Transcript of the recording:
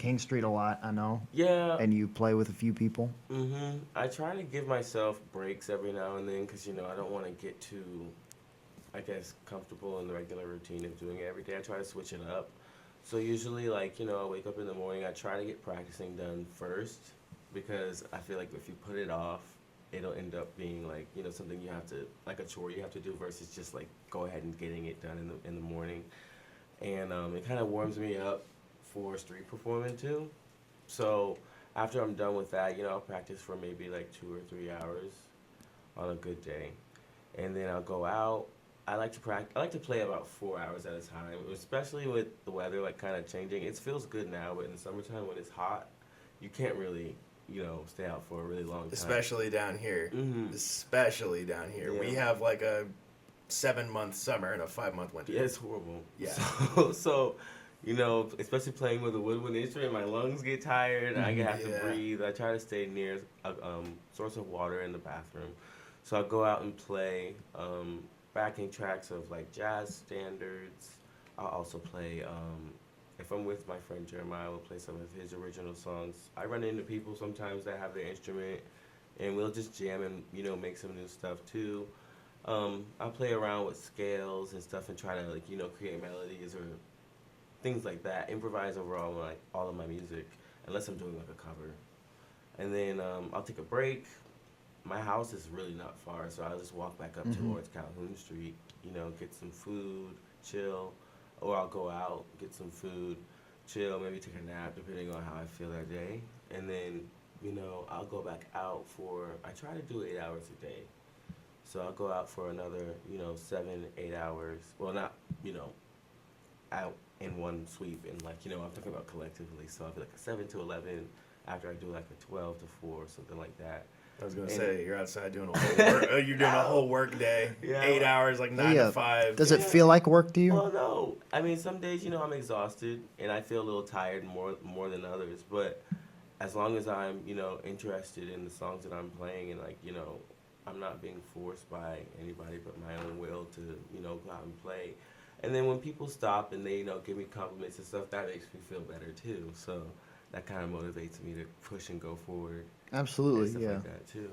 King Street a lot, I know. Yeah. And you play with a few people. I try to give myself breaks every now and then because, I don't want to get too, I guess, comfortable in the regular routine of doing it every day. I try to switch it up. So usually, like, I wake up in the morning, I try to get practicing done first because I feel like if you put it off, it'll end up being like, something you have to, like a chore you have to do versus just like go ahead and getting it done in the morning. And it kind of warms me up for street performing too. So after I'm done with that, I'll practice for maybe like 2 or 3 hours on a good day, and then I'll go out. I like to practice. I like to play about 4 hours at a time, especially with the weather like kind of changing. It feels good now, but in the summertime when it's hot, you can't really stay out for a really long time. Especially down here. Mm-hmm. Especially down here. Yeah. We have like a 7-month summer and a 5-month winter. Yeah, it's horrible. Yeah. So, especially playing with a woodwind instrument, my lungs get tired. I have to breathe. I try to stay near a source of water in the bathroom. So I go out and play backing tracks of like jazz standards. I'll also play, if I'm with my friend Jeremiah, we'll play some of his original songs. I run into people sometimes that have their instrument, and we'll just jam and, make some new stuff too. I play around with scales and stuff and try to like create melodies or things like that. Improvise overall like all of my music, unless I'm doing like a cover. And then I'll take a break. My house is really not far, so I'll just walk back up towards Calhoun Street. Get some food, chill, or I'll go out get some food, chill, maybe take a nap depending on how I feel that day. And then I'll go back out for. I try to do 8 hours a day. So I'll go out for another, 7, 8 hours. Well, not, out in one sweep. And like, I'm talking about collectively. So I'll be like a 7 to 11 after I do like a 12 to 4, something like that. I was gonna say you're outside doing a whole work. You're doing a whole work day, 8 hours, like 9 to 5. Does it feel like work to you? Well, no. I mean, some days, I'm exhausted and I feel a little tired more than others. But as long as I'm, interested in the songs that I'm playing and like, I'm not being forced by anybody but my own will to, go out and play. And then when people stop and they, give me compliments and stuff, that makes me feel better too. So that kind of motivates me to push and go forward. Absolutely, and stuff yeah. like that too.